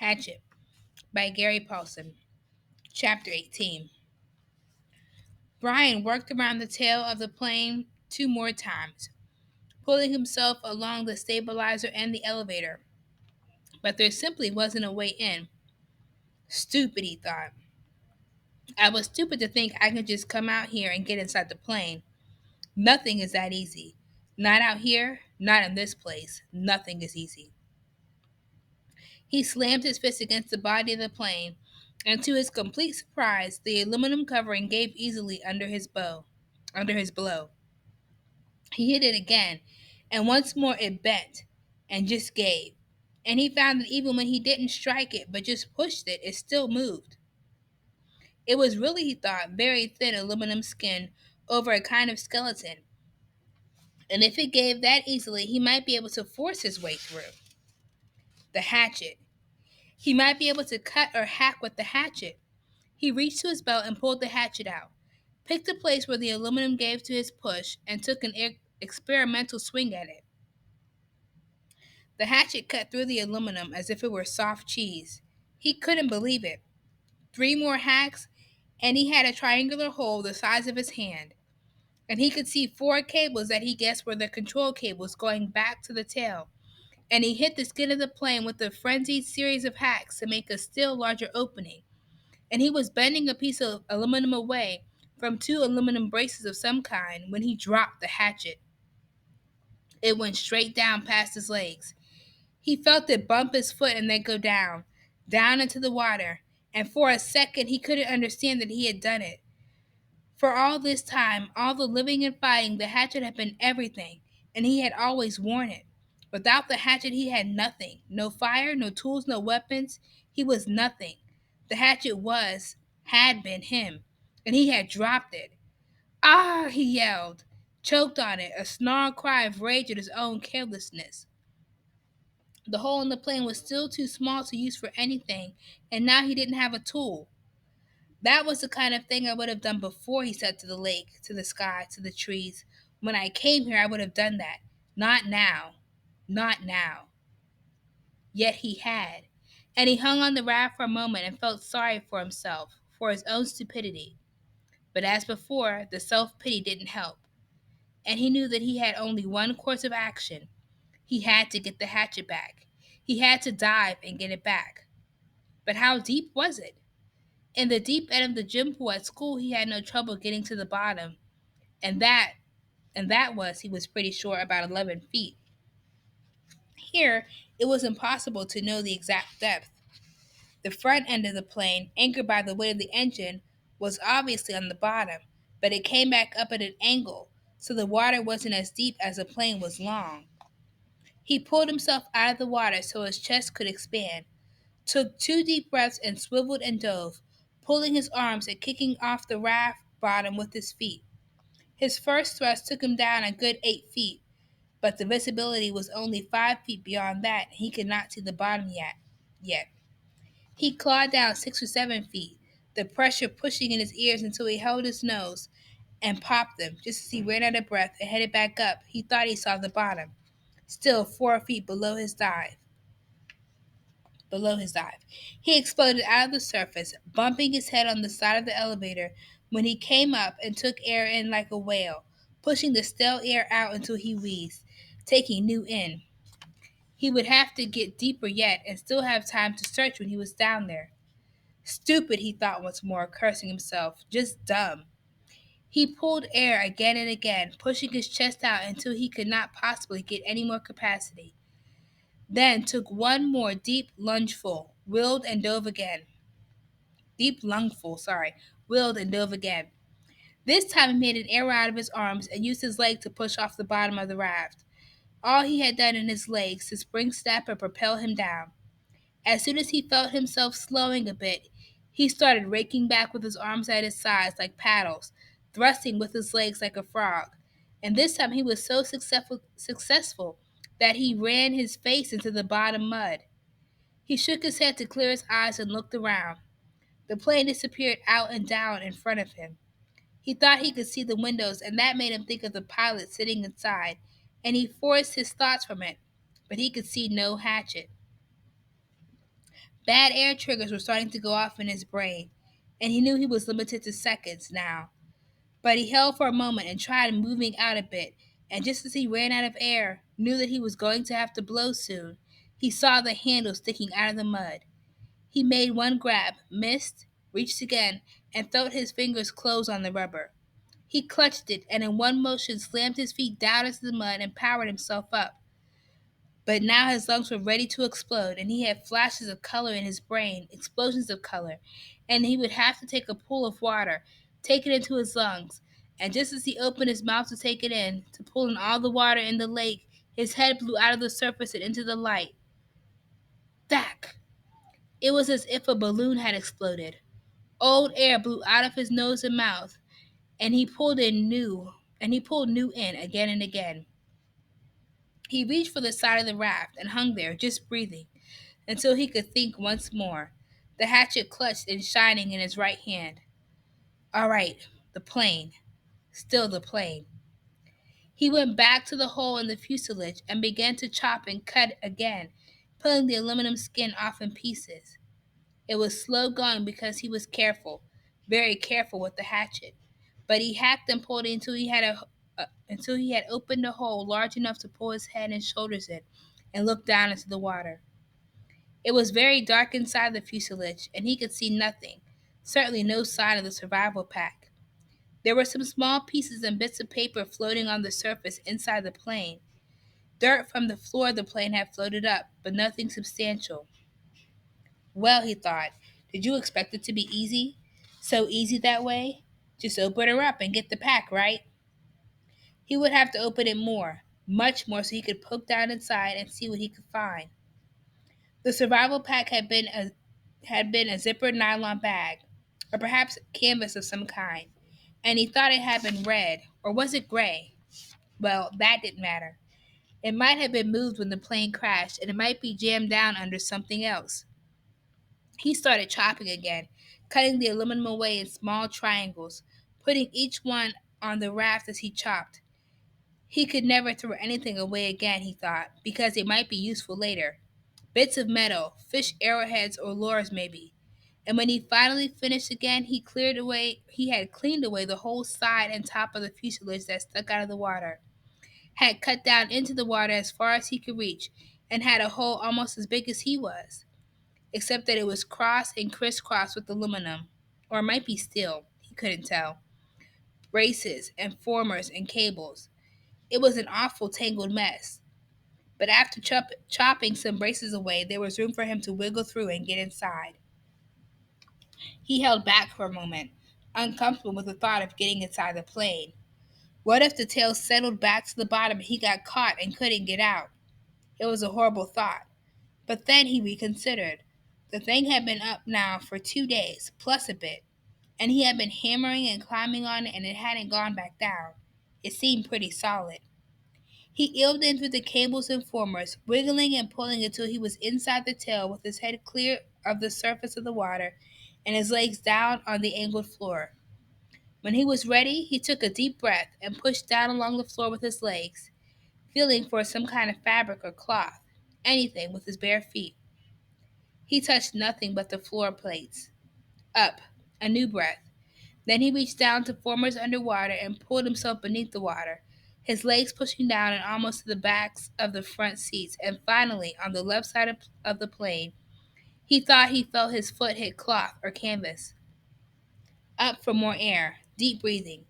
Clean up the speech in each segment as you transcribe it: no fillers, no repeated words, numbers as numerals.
Hatchet by Gary Paulsen. Chapter 18. Brian worked around the tail of the plane 2 more times, pulling himself along the stabilizer and the elevator. But there simply wasn't a way in. Stupid, he thought. I was stupid to think I could just come out here and get inside the plane. Nothing is that easy. Not out here, not in this place. Nothing is easy. He slammed his fist against the body of the plane, and to his complete surprise, the aluminum covering gave easily under his blow. He hit it again, and once more it bent and just gave. And he found that even when he didn't strike it but just pushed it, it still moved. It was really, he thought, very thin aluminum skin over a kind of skeleton, and if it gave that easily, he might be able to force his way through. The hatchet. He might be able to cut or hack with the hatchet. He reached to his belt and pulled the hatchet out, picked the place where the aluminum gave to his push, and took an experimental swing at it. The hatchet cut through the aluminum as if it were soft cheese. He couldn't believe it. 3 more hacks, and he had a triangular hole the size of his hand, and he could see 4 cables that he guessed were the control cables going back to the tail. And he hit the skin of the plane with a frenzied series of hacks to make a still larger opening. And he was bending a piece of aluminum away from 2 aluminum braces of some kind when he dropped the hatchet. It went straight down past his legs. He felt it bump his foot and then go down, down into the water, and for a second he couldn't understand that he had done it. For all this time, all the living and fighting, the hatchet had been everything, and he had always worn it. Without the hatchet, he had nothing. No fire, no tools, no weapons. He was nothing. The hatchet had been him, and he had dropped it. Ah, he yelled, choked on it, a snarled cry of rage at his own carelessness. The hole in the plane was still too small to use for anything, and now he didn't have a tool. That was the kind of thing I would have done before, he said to the lake, to the sky, to the trees. When I came here, I would have done that. Not now. Not now. Yet he had. And he hung on the raft for a moment and felt sorry for himself, for his own stupidity. But as before, the self-pity didn't help. And he knew that he had only one course of action. He had to get the hatchet back. He had to dive and get it back. But how deep was it? In the deep end of the gym pool at school, he had no trouble getting to the bottom, and that was, he was pretty sure, about 11 feet. Here, it was impossible to know the exact depth. The front end of the plane, anchored by the weight of the engine, was obviously on the bottom, but it came back up at an angle, so the water wasn't as deep as the plane was long. He pulled himself out of the water so his chest could expand, took 2 deep breaths and swiveled and dove, pulling his arms and kicking off the raft bottom with his feet. His first thrust took him down a good 8 feet, but the visibility was only 5 feet beyond that, and he could not see the bottom yet. He clawed down 6 or 7 feet, the pressure pushing in his ears until he held his nose and popped them. Just as he ran out of breath and headed back up, he thought he saw the bottom, still 4 feet below his dive. He exploded out of the surface, bumping his head on the side of the elevator when he came up and took air in like a whale, pushing the stale air out until he wheezed, taking new in. He would have to get deeper yet and still have time to search when he was down there. Stupid, he thought once more, cursing himself. Just dumb. He pulled air again and again, pushing his chest out until he could not possibly get any more capacity. Then took one more deep lungeful, wheeled and dove again. Deep lungful, sorry, wheeled and dove again. This time he made an arrow out of his arms and used his leg to push off the bottom of the raft. All he had done in his legs to spring snap and propel him down. As soon as he felt himself slowing a bit, he started raking back with his arms at his sides like paddles, thrusting with his legs like a frog. And this time he was so successful that he ran his face into the bottom mud. He shook his head to clear his eyes and looked around. The plane disappeared out and down in front of him. He thought he could see the windows, and that made him think of the pilot sitting inside, and he forced his thoughts from it, but he could see no hatchet. Bad air triggers were starting to go off in his brain, and he knew he was limited to seconds now. But he held for a moment and tried moving out a bit, and just as he ran out of air, knew that he was going to have to blow soon, he saw the handle sticking out of the mud. He made one grab, missed, reached again, and felt his fingers close on the rubber. He clutched it and in one motion slammed his feet down into the mud and powered himself up. But now his lungs were ready to explode, and he had flashes of color in his brain, explosions of color, and he would have to take a pool of water, take it into his lungs, and just as he opened his mouth to take it in, to pull in all the water in the lake, his head blew out of the surface and into the light. Thack! It was as if a balloon had exploded. Old air blew out of his nose and mouth, and he pulled new in again and again. He reached for the side of the raft and hung there, just breathing, until he could think once more, the hatchet clutched and shining in his right hand. All right, the plane. Still the plane. He went back to the hole in the fuselage and began to chop and cut again, pulling the aluminum skin off in pieces. It was slow going because he was careful, very careful with the hatchet. But he hacked and pulled it until he had opened a hole large enough to pull his head and shoulders in, and look down into the water. It was very dark inside the fuselage, and he could see nothing, certainly no sign of the survival pack. There were some small pieces and bits of paper floating on the surface inside the plane. Dirt from the floor of the plane had floated up, but nothing substantial. Well, he thought, did you expect it to be easy? So easy that way? Just open her up and get the pack, right? He would have to open it more, much more, so he could poke down inside and see what he could find. The survival pack had been a zippered nylon bag, or perhaps canvas of some kind, and he thought it had been red, or was it gray? Well, that didn't matter. It might have been moved when the plane crashed, and it might be jammed down under something else. He started chopping again, cutting the aluminum away in small triangles, putting each one on the raft as he chopped. He could never throw anything away again, he thought, because it might be useful later. Bits of metal, fish arrowheads or lures maybe. And when he finally finished again, he had cleaned away the whole side and top of the fuselage that stuck out of the water, had cut down into the water as far as he could reach, and had a hole almost as big as he was, except that it was crossed and crisscrossed with aluminum, or it might be steel, he couldn't tell, braces and formers and cables. It was an awful tangled mess. But after chopping some braces away, there was room for him to wiggle through and get inside. He held back for a moment, uncomfortable with the thought of getting inside the plane. What if the tail settled back to the bottom and he got caught and couldn't get out? It was a horrible thought. But then he reconsidered. The thing had been up now for 2 days, plus a bit, and he had been hammering and climbing on it and it hadn't gone back down. It seemed pretty solid. He eeled in through the cables and formers, wiggling and pulling until he was inside the tail with his head clear of the surface of the water and his legs down on the angled floor. When he was ready, he took a deep breath and pushed down along the floor with his legs, feeling for some kind of fabric or cloth, anything with his bare feet. He touched nothing but the floor plates. Up, a new breath. Then he reached down to formers under water and pulled himself beneath the water, his legs pushing down and almost to the backs of the front seats, and finally, on the left side of the plane, he thought he felt his foot hit cloth or canvas. Up for more air, deep breathing.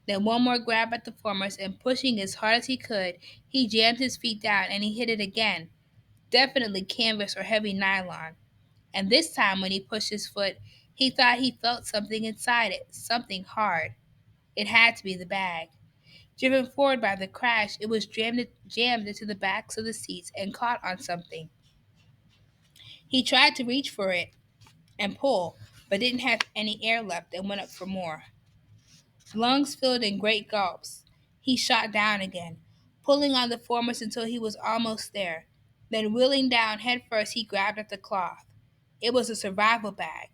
Then one more grab at the formers, and pushing as hard as he could, he jammed his feet down and he hit it again. Definitely canvas or heavy nylon. And this time, when he pushed his foot, he thought he felt something inside it, something hard. It had to be the bag. Driven forward by the crash, it was jammed into the backs of the seats and caught on something. He tried to reach for it and pull, but didn't have any air left and went up for more. Lungs filled in great gulps. He shot down again, pulling on the formers until he was almost there. Then wheeling down head first, he grabbed at the cloth. It was a survival bag.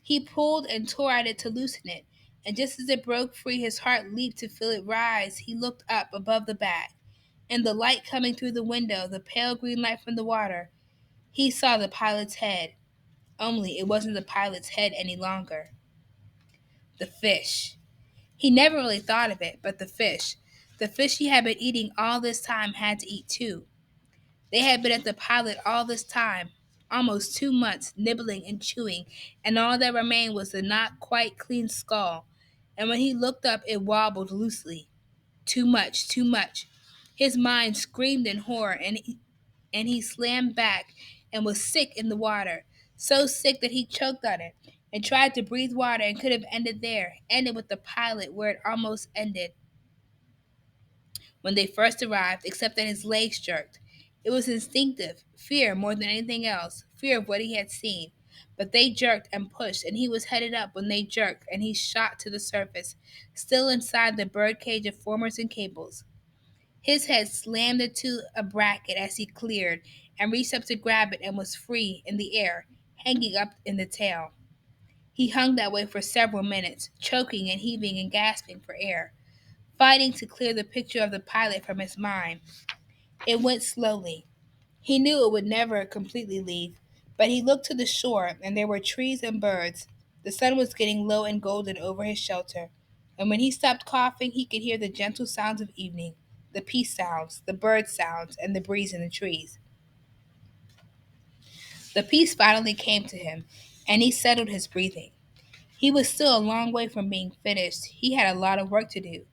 He pulled and tore at it to loosen it, and just as it broke free, his heart leaped to feel it rise. He looked up above the bag. In the light coming through the window, the pale green light from the water, he saw the pilot's head. Only it wasn't the pilot's head any longer. The fish. He never really thought of it, but the fish. The fish he had been eating all this time had to eat too. They had been at the pilot all this time, almost 2 months, nibbling and chewing, and all that remained was the not quite clean skull. And when he looked up, it wobbled loosely. Too much, too much. His mind screamed in horror, and he slammed back and was sick in the water. So sick that he choked on it and tried to breathe water and could have ended there, ended with the pilot where it almost ended when they first arrived, except that his legs jerked. It was instinctive, fear more than anything else, fear of what he had seen. But they jerked and pushed, and he was headed up when they jerked, and he shot to the surface, still inside the birdcage of formers and cables. His head slammed into a bracket as he cleared, and reached up to grab it and was free in the air, hanging up in the tail. He hung that way for several minutes, choking and heaving and gasping for air, fighting to clear the picture of the pilot from his mind. It went slowly. He knew it would never completely leave, but he looked to the shore, and there were trees and birds. The sun was getting low and golden over his shelter, and when he stopped coughing, he could hear the gentle sounds of evening, the peace sounds, the bird sounds, and the breeze in the trees. The peace finally came to him, and he settled his breathing. He was still a long way from being finished. He had a lot of work to do.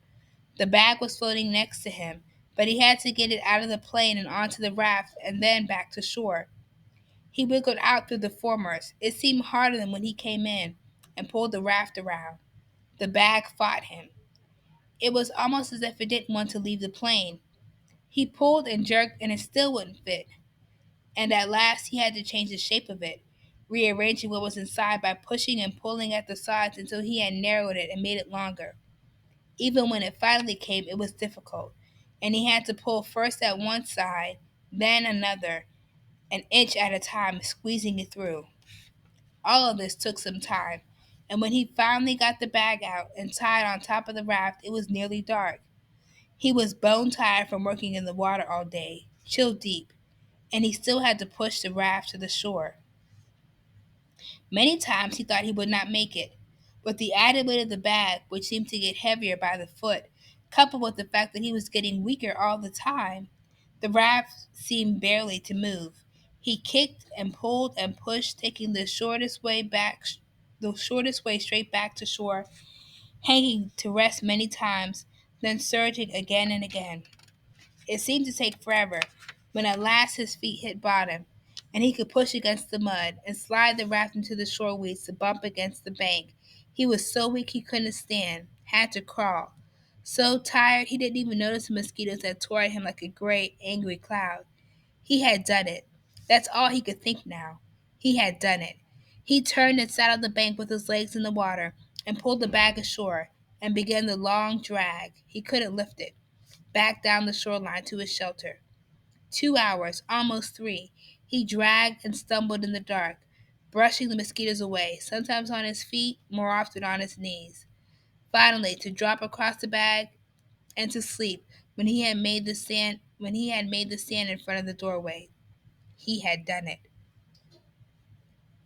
The bag was floating next to him, but he had to get it out of the plane and onto the raft and then back to shore. He wiggled out through the formers. It seemed harder than when he came in, and pulled the raft around. The bag fought him. It was almost as if it didn't want to leave the plane. He pulled and jerked, and it still wouldn't fit. And at last he had to change the shape of it, rearranging what was inside by pushing and pulling at the sides until he had narrowed it and made it longer. Even when it finally came, it was difficult, and he had to pull first at one side, then another, an inch at a time, squeezing it through. All of this took some time, and when he finally got the bag out and tied on top of the raft, it was nearly dark. He was bone tired from working in the water all day, chill deep, and he still had to push the raft to the shore. Many times he thought he would not make it. With the added weight of the bag, which seemed to get heavier by the foot, coupled with the fact that he was getting weaker all the time, the raft seemed barely to move. He kicked and pulled and pushed, taking the shortest way straight back to shore, hanging to rest many times, then surging again and again. It seemed to take forever, when at last his feet hit bottom, and he could push against the mud and slide the raft into the shore weeds to bump against the bank. He was so weak he couldn't stand, had to crawl. So tired he didn't even notice the mosquitoes that tore at him like a gray, angry cloud. He had done it. That's all he could think now. He had done it. He turned and sat on the bank with his legs in the water and pulled the bag ashore and began the long drag. He couldn't lift it back down the shoreline to his shelter. 2 hours, almost three, he dragged and stumbled in the dark, brushing the mosquitoes away, sometimes on his feet, more often on his knees. Finally, to drop across the bag and to sleep when he had made the sand in front of the doorway. He had done it.